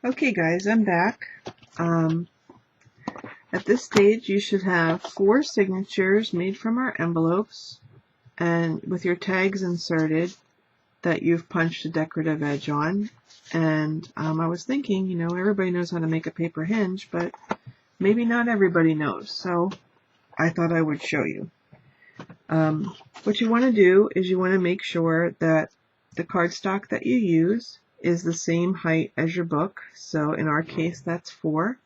Okay guys, I'm back. At this stage you should have 4 signatures made from our envelopes and with your tags inserted that you've punched a decorative edge on. And I was thinking, everybody knows how to make a paper hinge, but maybe not everybody knows, so I thought I would show you. What you want to do is you want to make sure that the cardstock that you use is the same height as your book. So in our case, that's 4.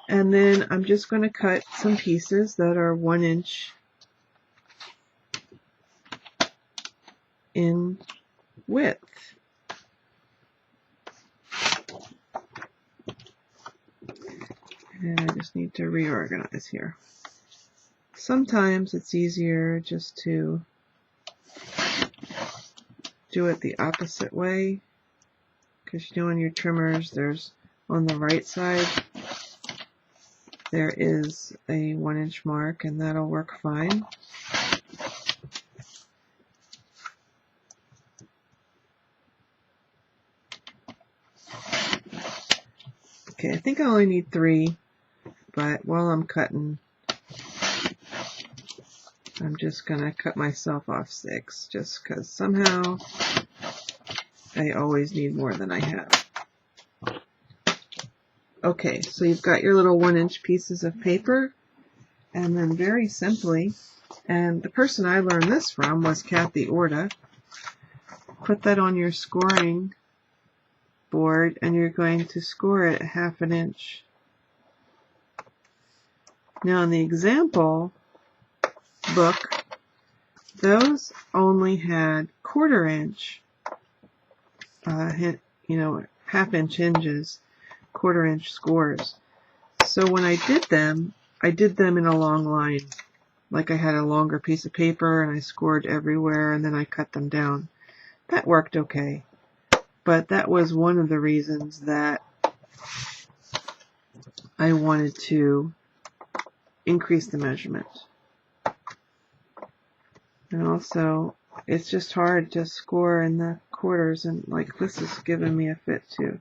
And then I'm just going to cut some pieces that are 1 inch in width. And I just need to reorganize here. Sometimes it's easier just to do it the opposite way, because on your trimmers there's on the right side there is a 1 inch mark, and that'll work fine. Okay, I think I only need 3, but while I'm cutting I'm just gonna cut myself off 6, just because somehow I always need more than I have. Okay, so you've got your little 1 inch pieces of paper, and then very simply, and the person I learned this from was Kathy Orta, put that on your scoring board and you're going to score it 1/2 inch. Now in the example book, those only had 1/4 inch, 1/2 inch hinges, 1/4 inch scores. So when I did them in a long line. Like I had a longer piece of paper and I scored everywhere and then I cut them down. That worked okay. But that was one of the reasons that I wanted to increase the measurement. And also, it's just hard to score in the quarters, and like this is giving me a fit too.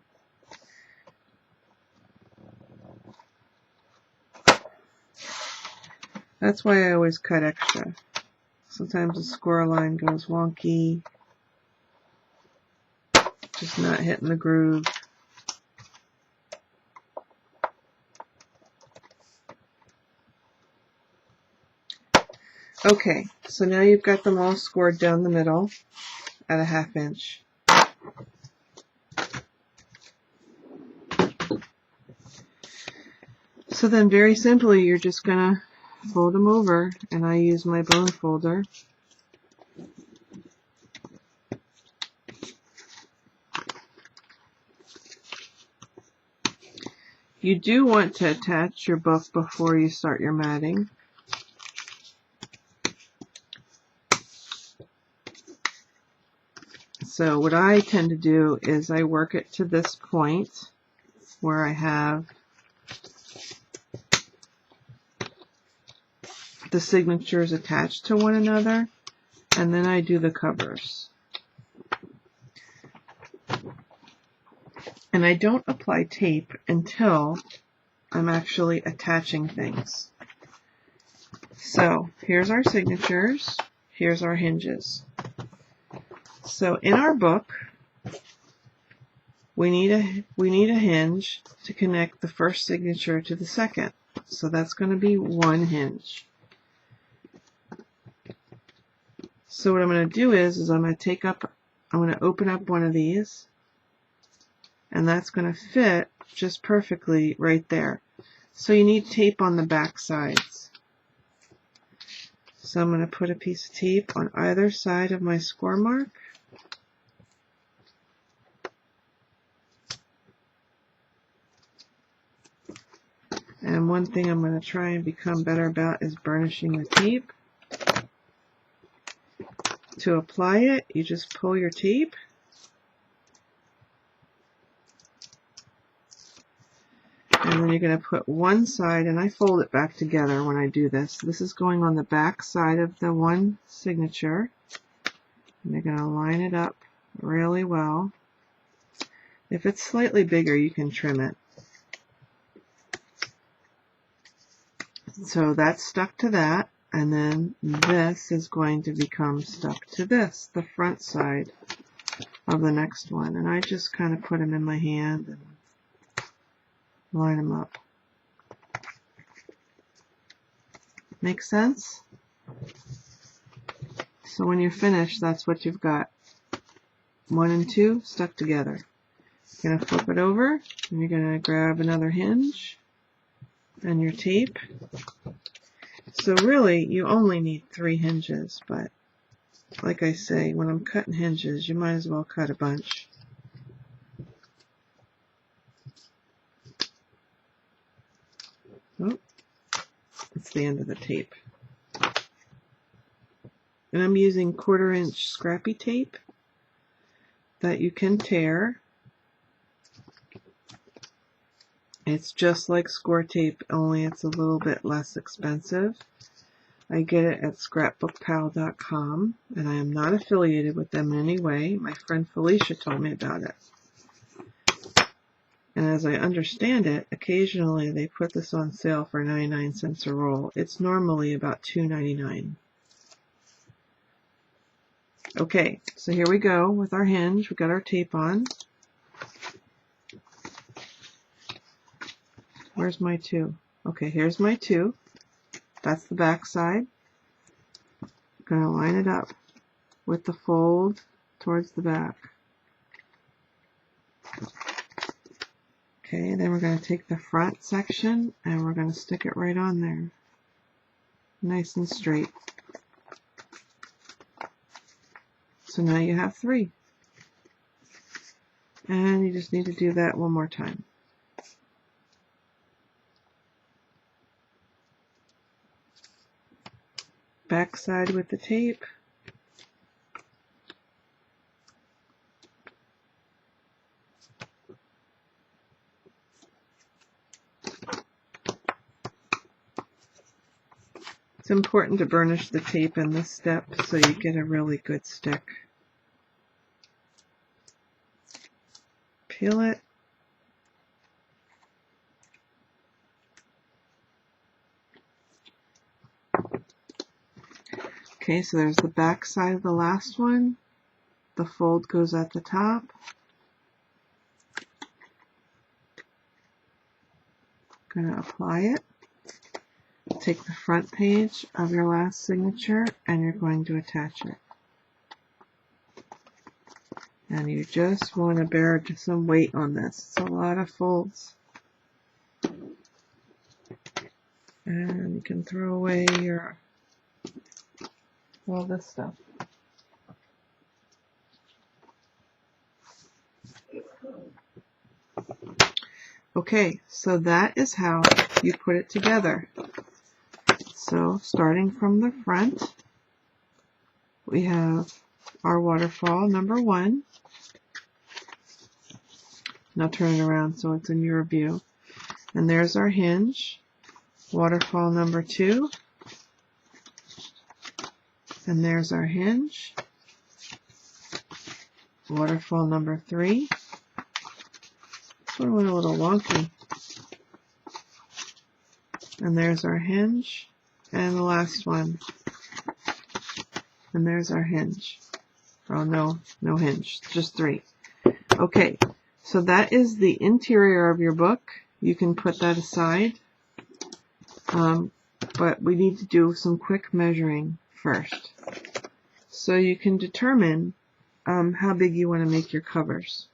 That's why I always cut extra. Sometimes the score line goes wonky, just not hitting the groove. Okay, so now you've got them all scored down the middle at 1/2 inch. So then very simply you're just going to fold them over, and I use my bone folder. You do want to attach your book before you start your matting. So what I tend to do is I work it to this point where I have the signatures attached to one another, and then I do the covers. And I don't apply tape until I'm actually attaching things. So here's our signatures, here's our hinges. So in our book, we need a hinge to connect the first signature to the second. So that's going to be 1 hinge. So what I'm going to do is I'm going to open up one of these, and that's going to fit just perfectly right there. So you need tape on the back sides. So I'm going to put a piece of tape on either side of my score mark. And one thing I'm going to try and become better about is burnishing the tape. To apply it, you just pull your tape, and then you're going to put one side, and I fold it back together when I do this. This is going on the back side of the one signature, and you're going to line it up really well. If it's slightly bigger, you can trim it. So that's stuck to that, and then this is going to become stuck to this, the front side of the next one. And I just kind of put them in my hand and line them up. Make sense? So when you're finished, that's what you've got. 1 and 2 stuck together. You're going to flip it over, and you're going to grab another hinge and your tape. So really, you only need 3 hinges, but like I say, when I'm cutting hinges, you might as well cut a bunch. Oh, it's the end of the tape. And I'm using 1/4 inch scrappy tape that you can tear. It's just like score tape, only it's a little bit less expensive. I get it at scrapbookpal.com, and I am not affiliated with them in any way. My friend Felicia told me about it. And as I understand it, occasionally they put this on sale for 99 cents a roll. It's normally about $2.99. Okay, so here we go with our hinge. We got our tape on. Where's my 2? Okay, here's my 2. That's the back side. I'm going to line it up with the fold towards the back. Okay, then we're going to take the front section and we're going to stick it right on there. Nice and straight. So now you have 3. And you just need to do that one more time. Back side with the tape. It's important to burnish the tape in this step so you get a really good stick. Peel it. Okay, so there's the back side of the last one. The fold goes at the top. Going to apply it. Take the front page of your last signature and you're going to attach it. And you just want to bear some weight on this. It's a lot of folds. And you can throw away all this stuff. Okay, so that is how you put it together. So starting from the front, we have our waterfall number 1. Now turn it around so it's in your view. And there's our hinge, waterfall number 2. And there's our hinge, waterfall number 3. This one went a little wonky. And there's our hinge, and the last one. And there's our hinge. Oh, no hinge, just 3. Okay, so that is the interior of your book. You can put that aside. But we need to do some quick measuring first. So you can determine how big you want to make your covers.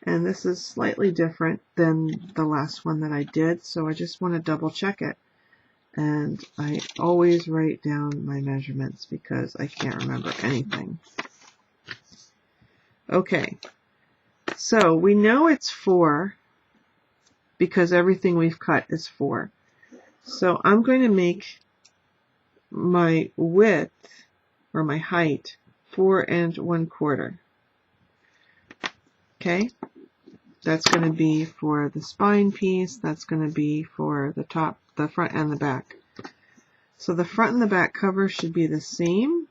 And this is slightly different than the last one that I did, so I just want to double check it. And I always write down my measurements because I can't remember anything. Okay, so we know it's 4 because everything we've cut is 4. So I'm going to make my width, or my height, 4 1/4. Okay, that's going to be for the spine piece, that's going to be for the top, the front and the back. So the front and the back cover should be the same.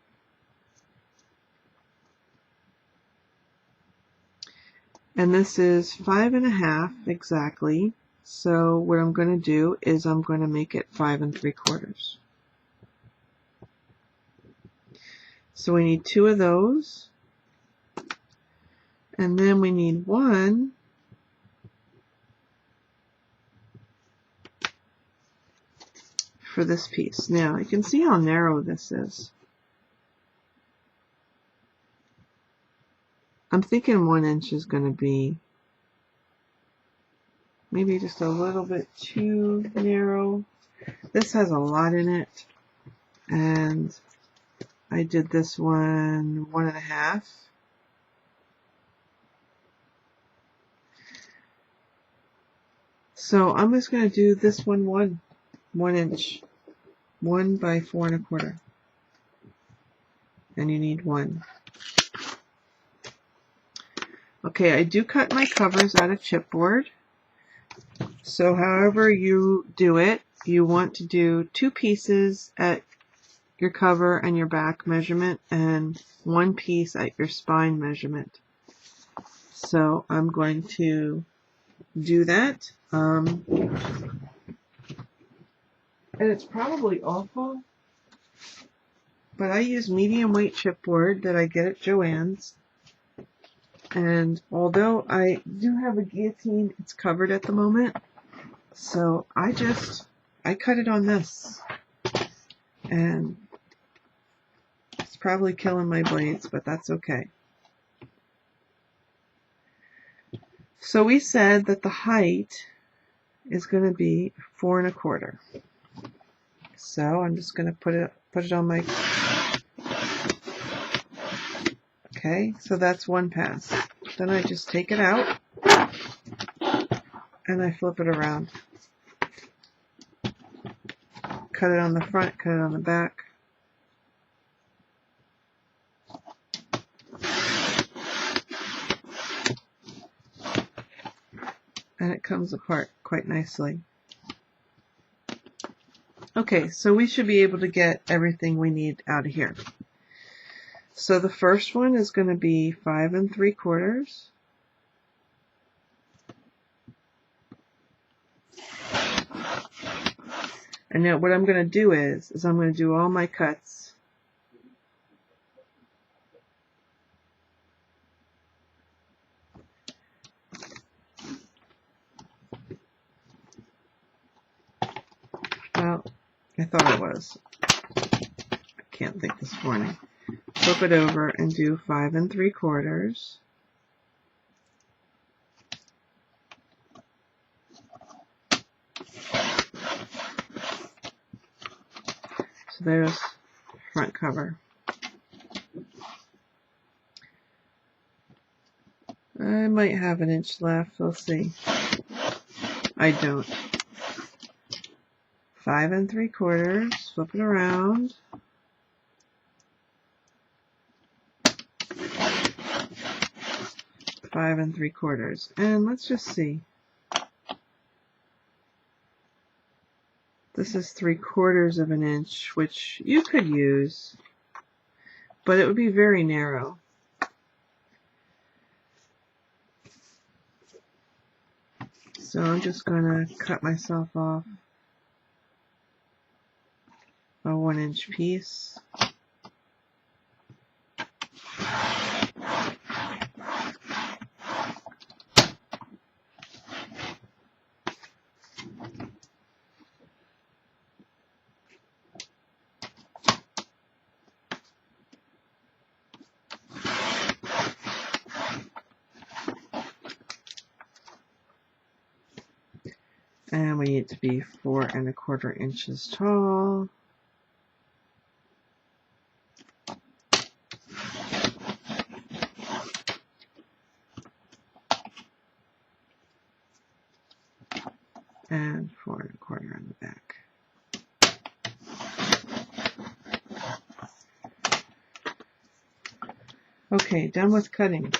And this is 5.5 exactly. So what I'm going to do is I'm going to make it 5 3/4. So we need 2 of those. And then we need 1 for this piece. Now you can see how narrow this is. I'm thinking 1 inch is going to be maybe just a little bit too narrow. This has a lot in it, and I did this one 1.5. So I'm just going to do this one 1 inch, 1 by 4 1/4, and you need 1. Okay, I do cut my covers out of chipboard. So however you do it, you want to do 2 pieces at your cover and your back measurement and 1 piece at your spine measurement. So I'm going to do that. And it's probably awful, but I use medium weight chipboard that I get at Joann's. And although I do have a guillotine, it's covered at the moment. So I cut it on this. And it's probably killing my blades, but that's okay. So we said that the height is going to be 4 1/4. So I'm just going to put it on my. Okay, so that's 1 pass. Then I just take it out and I flip it around. Cut it on the front, cut it on the back. And it comes apart quite nicely. Okay, so we should be able to get everything we need out of here. So the first one is going to be 5 3/4. And now what I'm going to do is I'm going to do all my cuts. Well, I thought I was. I can't think this morning. Flip it over and do 5 3/4. So there's front cover. I might have 1 inch left. We'll see. I don't. 5 3/4. Flip it around. Five 3/4. And let's just see. This is 3/4 of an inch, which you could use, but it would be very narrow. So I'm just going to cut myself off a 1 inch piece. And we need it to be 4 1/4 inches tall. And 4 1/4 on the back. Okay, done with cutting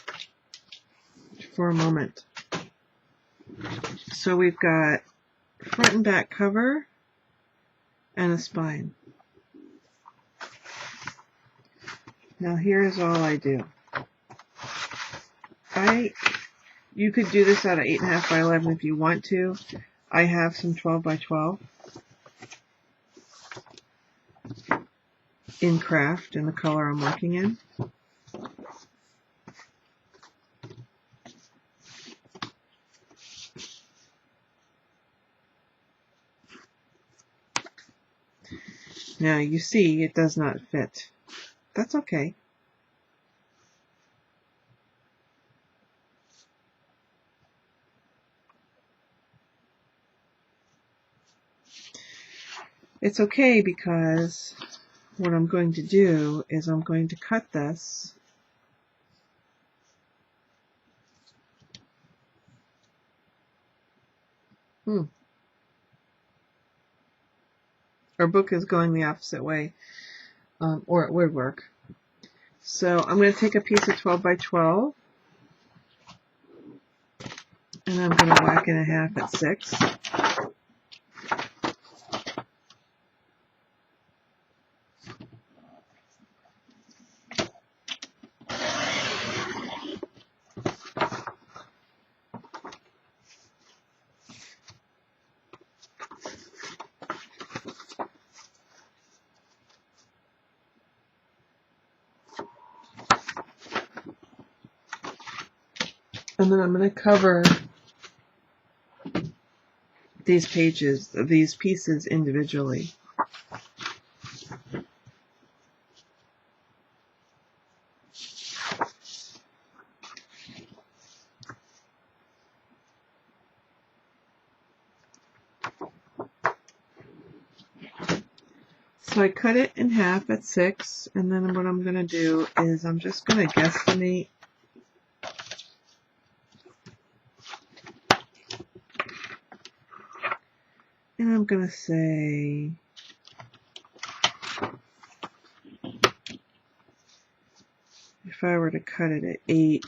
for a moment. So we've got front and back cover and a spine. Now here's all I do. I You could do this out of 8.5 by 11 if you want to. I have some 12 by 12 in craft in the color I'm working in. Now you see it does not fit. That's okay. It's okay because what I'm going to do is I'm going to cut this Our book is going the opposite way, or it would work. So I'm going to take a piece of 12 by 12 and I'm going to whack it in half at 6. And then I'm going to cover these pieces individually. So I cut it in half at 6, and then what I'm going to do is I'm just going to guesstimate and I'm going to say if I were to cut it at 8,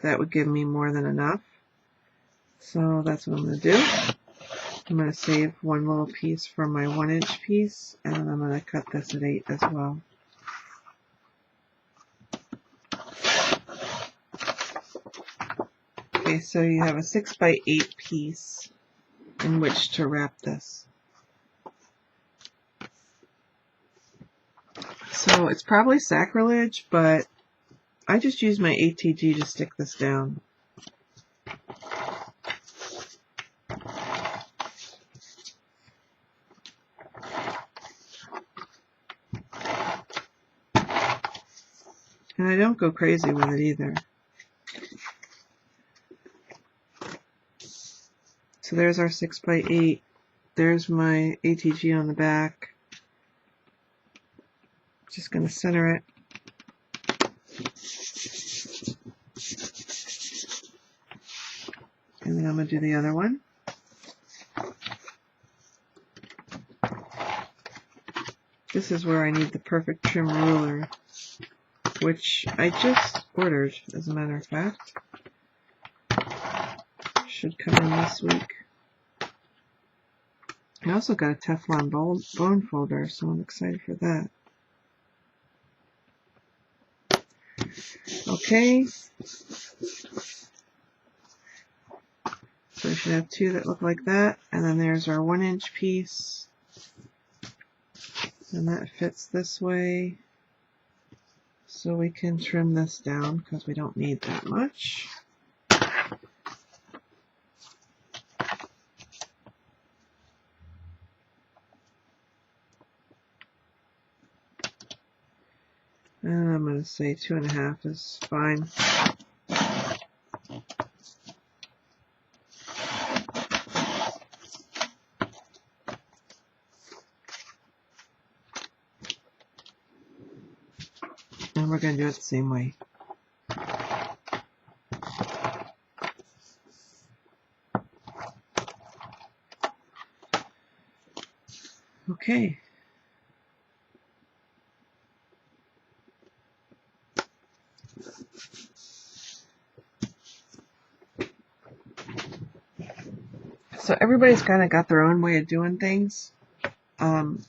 that would give me more than enough. So that's what I'm going to do. I'm going to save one little piece for my 1-inch piece, and then I'm going to cut this at 8 as well. Okay, so you have a 6 by 8 piece in which to wrap this. So it's probably sacrilege, but I just use my ATG to stick this down. And I don't go crazy with it either. So there's our 6 by 8. There's my ATG on the back. Just going to center it. And then I'm going to do the other one. This is where I need the perfect trim ruler, which I just ordered, as a matter of fact. Should come in this week. I also got a Teflon bone folder, so I'm excited for that. Okay. So we should have 2 that look like that. And then there's our 1-inch piece. And that fits this way. So we can trim this down because we don't need that much. And I'm going to say 2.5 is fine. And we're going to do it the same way. Okay. So everybody's kind of got their own way of doing things. But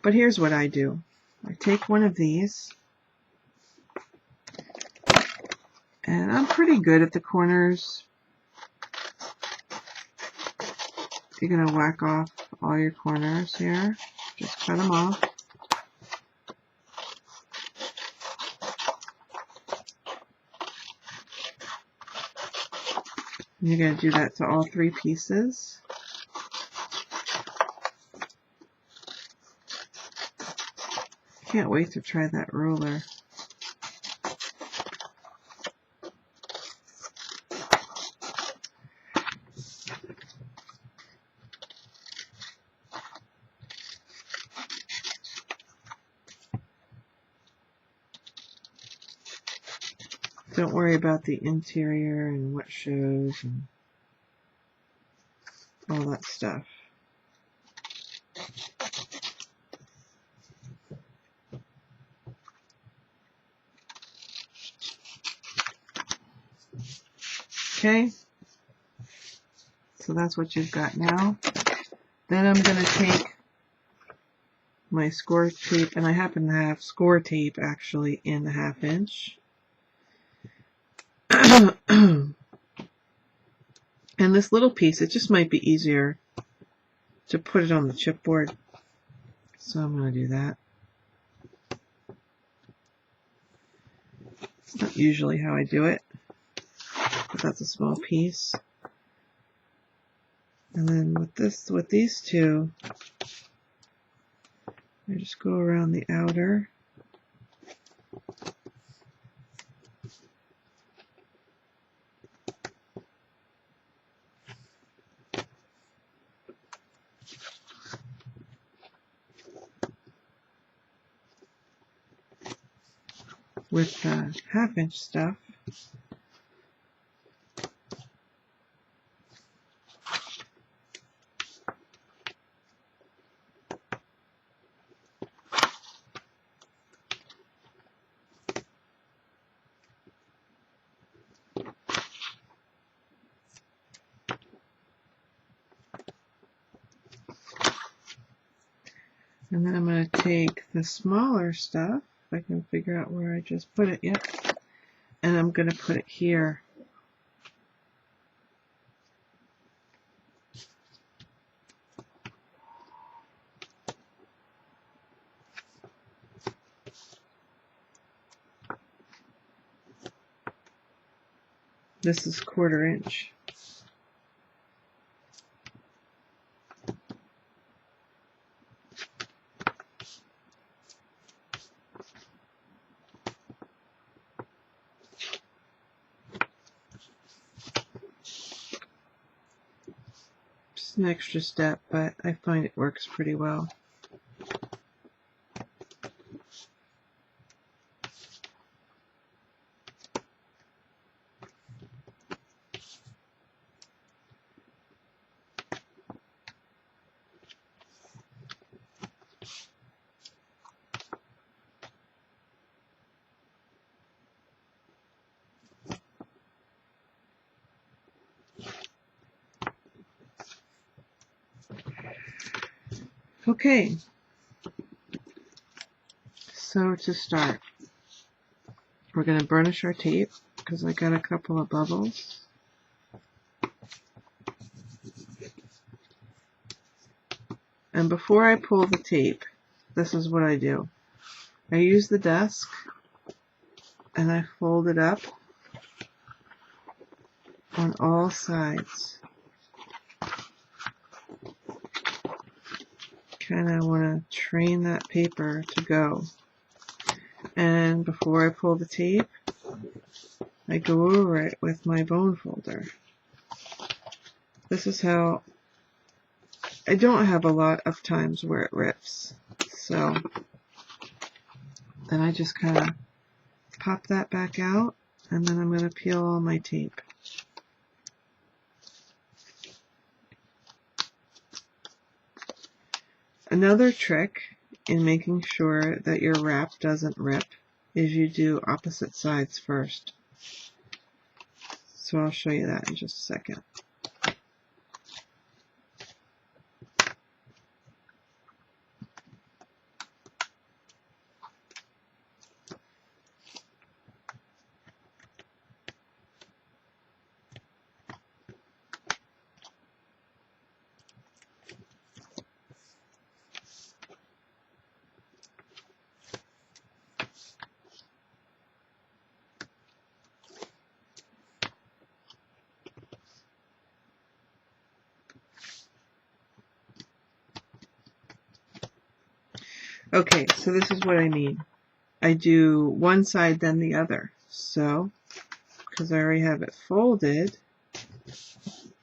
here's what I do. I take one of these And I'm pretty good at the corners. You're going to whack off all your corners here. Just cut them off. And you're going to do that to all 3 pieces. Can't wait to try that ruler. Don't worry about the interior and what shows and all that stuff. Okay, so that's what you've got now. Then I'm going to take my score tape, and I happen to have score tape actually in the 1/2 inch. And this little piece, it just might be easier to put it on the chipboard. So I'm going to do that. It's not usually how I do it, but that's a small piece. And then with these two, I just go around the outer. With the 1/2 inch stuff. And then I'm going to take the smaller stuff, if I can figure out where I just put it yet, and I'm going to put it here. This is 1/4 inch. Just an extra step, but I find it works pretty well. Okay, so to start, we're going to burnish our tape because I got a couple of bubbles. And before I pull the tape, this is what I do. I use the desk and I fold it up on all sides. Kind of want to train that paper to go. And before I pull the tape, I go over it with my bone folder. This is how I don't have a lot of times where it rips. So then I just kind of pop that back out, and then I'm going to peel all my tape. Another trick in making sure that your wrap doesn't rip is you do opposite sides first. So I'll show you that in just a second. Okay, so this is what I mean. I do one side then the other. So, because I already have it folded,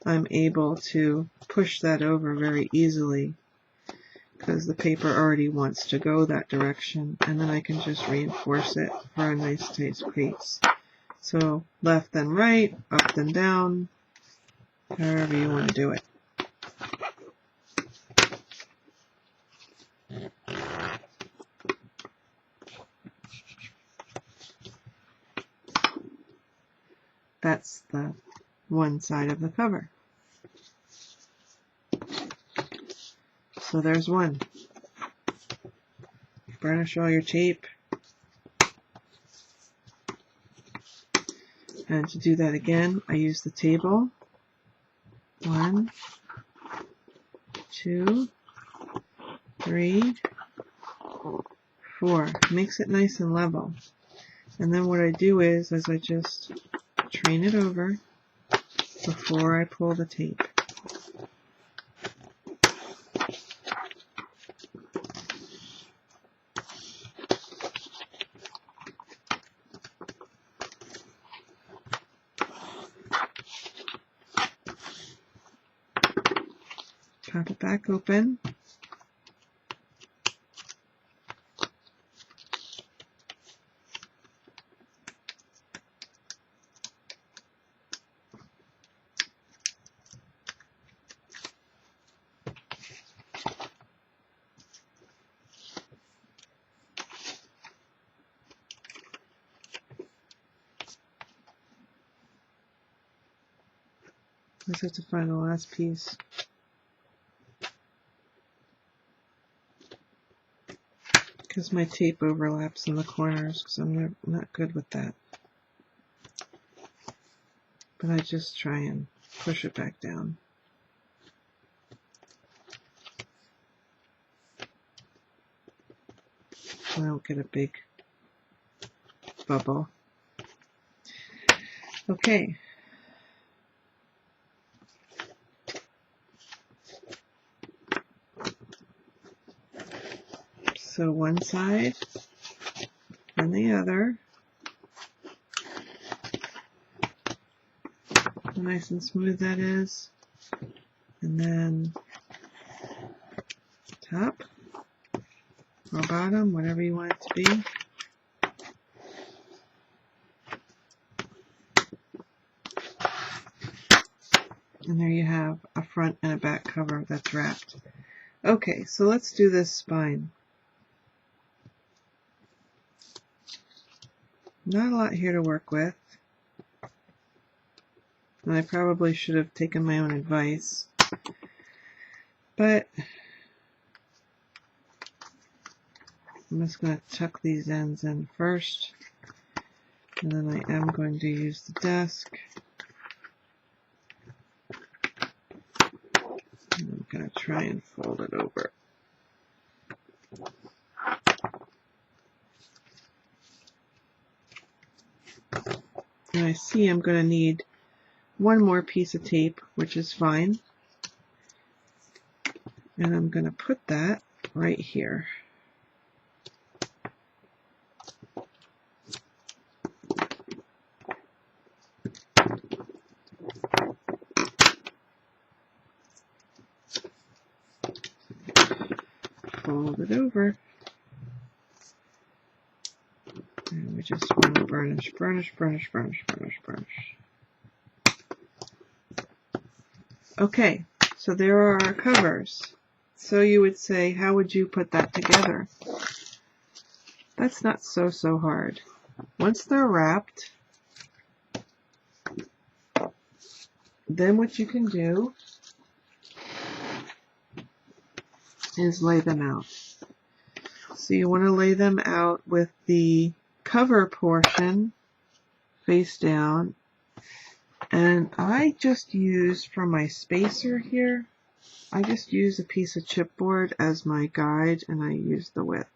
I'm able to push that over very easily because the paper already wants to go that direction, and then I can just reinforce it for a nice tight crease. So left then right, up then down, however you want to do it. That's the one side of the cover. So there's one. Burnish all your tape. And to do that again, I use the table. 1, 2, 3, 4. Makes it nice and level. And then what I do is I just train it over before I pull the tape. Pop it back open. I just have to find the last piece. Because my tape overlaps in the corners, because I'm not good with that. But I just try and push it back down. So I don't get a big bubble. Okay. So one side and the other. Nice and smooth that is. And then top or bottom, whatever you want it to be. And there you have a front and a back cover that's wrapped. Okay, so let's do this spine. Not a lot here to work with. And I probably should have taken my own advice. But I'm just going to tuck these ends in first. And then I am going to use the desk. And I'm going to try and fold it over. And I see I'm going to need one more piece of tape, which is fine. And I'm going to put that right here. Fold it over. And we just want to burnish, burnish, burnish, burnish, burnish, burnish. Okay, so there are our covers. So you would say, how would you put that together? That's not so hard. Once they're wrapped, then what you can do is lay them out. So you want to lay them out with the cover portion face down. And I just use for my spacer here, I just use a piece of chipboard as my guide, and I use the width.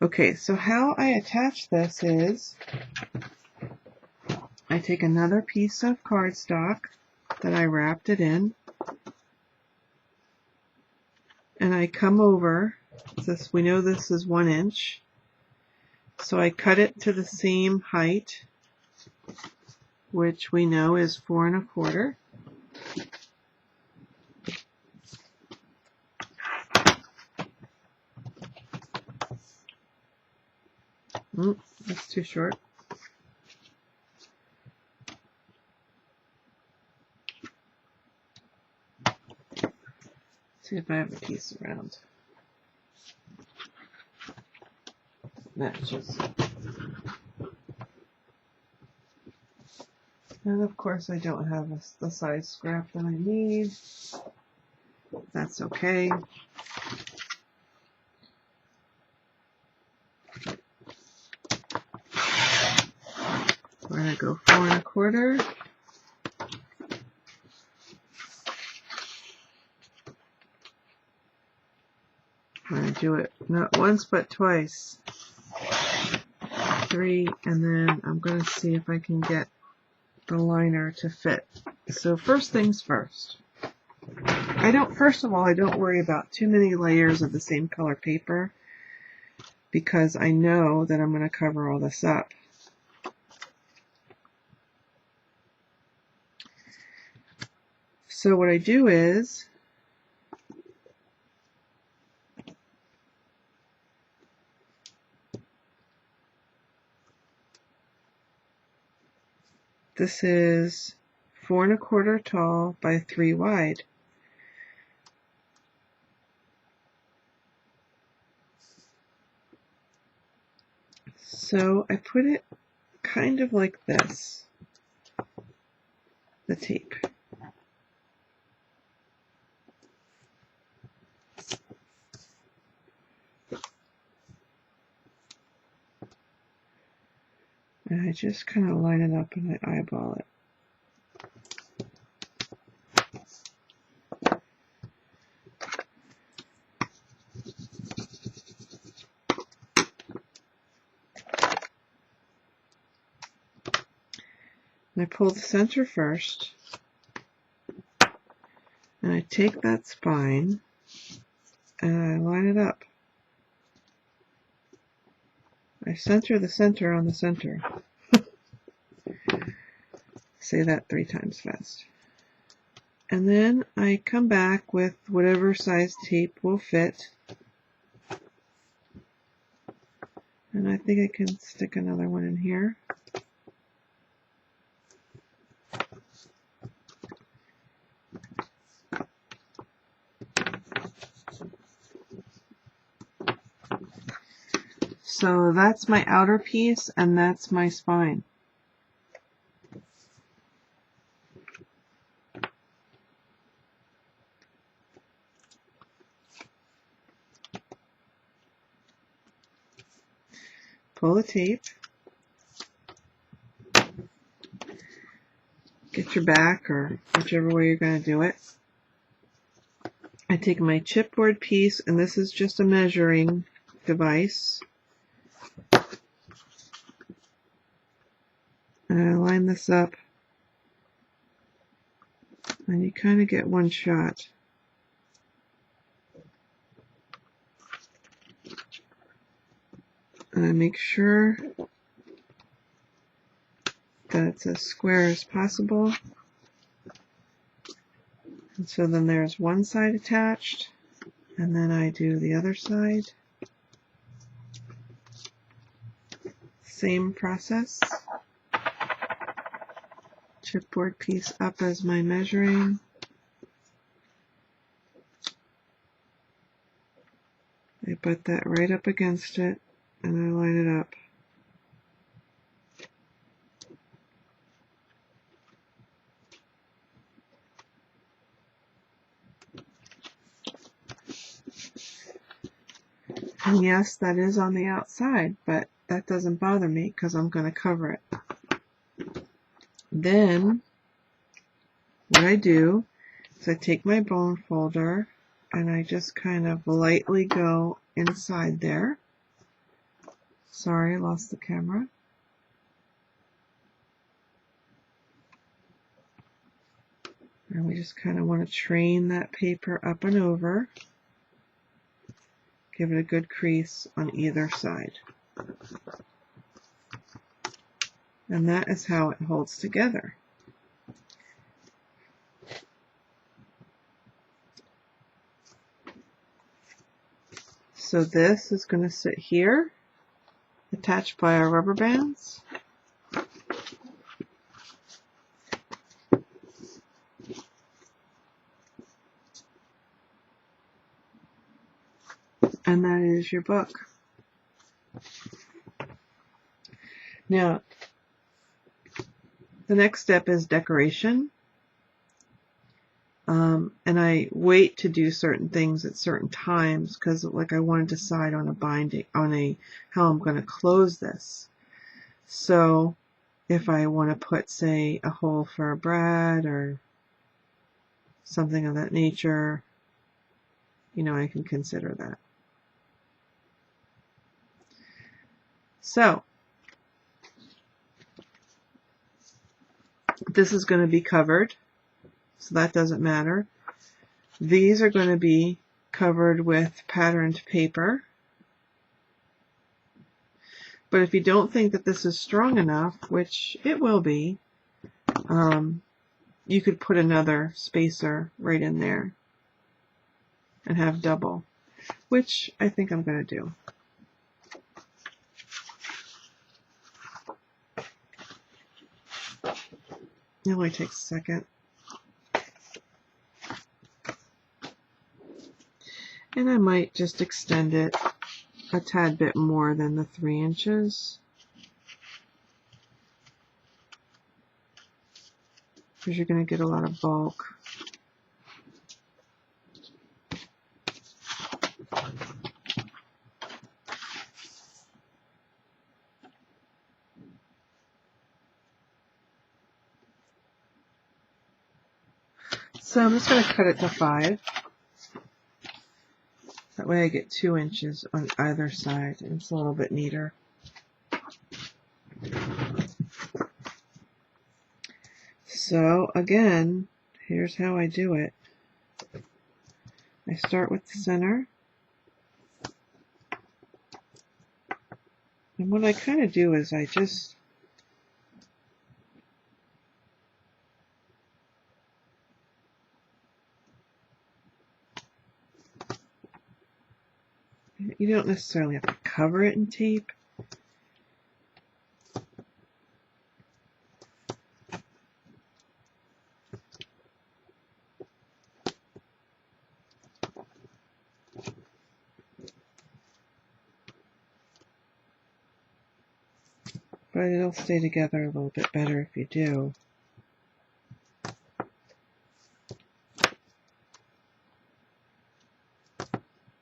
Okay, so how I attach this is I take another piece of cardstock that I wrapped it in. And I come over this, we know this is 1 inch. So I cut it to the same height, which we know is 4 1/4. That's too short. See if I have a piece around. Matches. And of course I don't have the size scrap that I need. That's okay. We're going to go 4 1/4. I'm going to do it not once but twice. 3, and then I'm going to see if I can get the liner to fit. So first things first. First of all, I don't worry about too many layers of the same color paper because I know that I'm going to cover all this up. So what I do is this is 4 1/4 tall by 3 wide. So I put it kind of like this, the tape. And I just kind of line it up and I eyeball it. And I pull the center first, and I take that spine and I line it up. I center the center on the center. Say that 3 times fast. And then I come back with whatever size tape will fit. And I think I can stick another one in here. So that's my outer piece and that's my spine. Pull the tape. Get your back or whichever way you're going to do it. I take my chipboard piece, and this is just a measuring device. And I line this up, and you kind of get one shot. And I make sure that it's as square as possible. And so then there's one side attached, and then I do the other side. Same process. Chipboard piece up as my measuring. I put that right up against it and I line it up. And yes, that is on the outside, but that doesn't bother me because I'm going to cover it. Then what I do is I take my bone folder and I just kind of lightly go inside there. Sorry, I lost the camera. And we just kind of want to train that paper up and over. Give it a good crease on either side. And that is how it holds together. So this is going to sit here, attached by our rubber bands. And that is your book. Now, the next step is decoration. And I wait to do certain things at certain times because, like, I want to decide on a binding, how I'm going to close this. So, if I want to put, say, a hole for a brad or something of that nature, you know, I can consider that. So, this is going to be covered, so that doesn't matter. These are going to be covered with patterned paper. But if you don't think that this is strong enough, which it will be, you could put another spacer right in there and have double, which I think I'm going to do. It only takes a second. And I might just extend it a tad bit more than the 3 inches. Because you're going to get a lot of bulk. So I'm just going to cut it to 5. That way I get 2 inches on either side, and it's a little bit neater. So again, here's how I do it. I start with the center. And what I kind of do is I just you don't necessarily have to cover it in tape. But it'll stay together a little bit better if you do.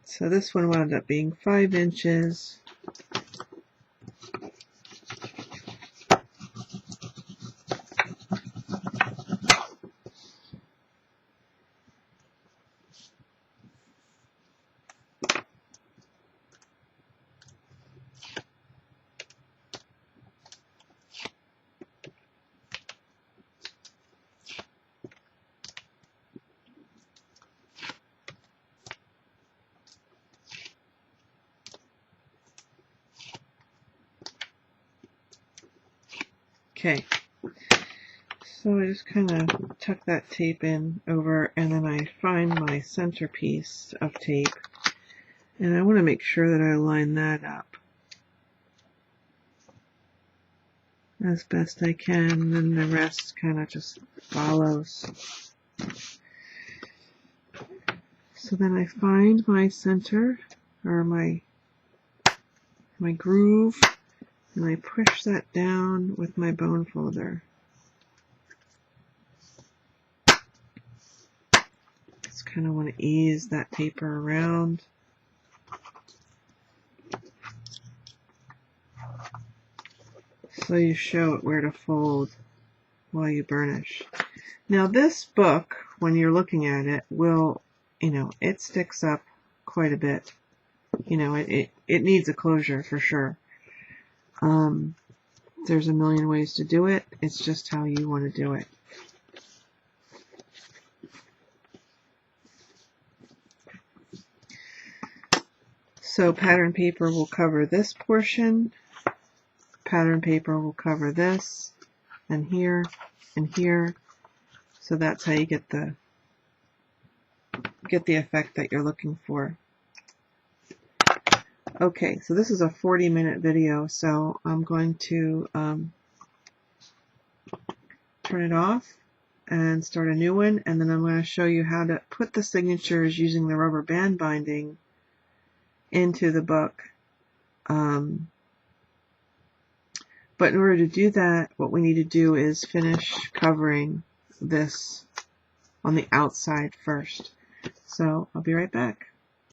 So this one wound up being 5 inches. Okay, so I just kind of tuck that tape in over, and then I find my centerpiece of tape, and I want to make sure that I line that up as best I can, and then the rest kind of just follows. So then I find my center, or my groove, and I push that down with my bone folder. Just kind of want to ease that paper around. So you show it where to fold while you burnish. Now this book, when you're looking at it, will, you know, it sticks up quite a bit. You know, it needs a closure for sure. There's a million ways to do it. It's just how you want to do it. So pattern paper will cover this portion, pattern paper will cover this, and here, and here. So that's how you get the effect that you're looking for. Okay, so this is a 40-minute video, so I'm going to turn it off and start a new one, and then I'm going to show you how to put the signatures using the rubber band binding into the book. But in order to do that, what we need to do is finish covering this on the outside first. So I'll be right back.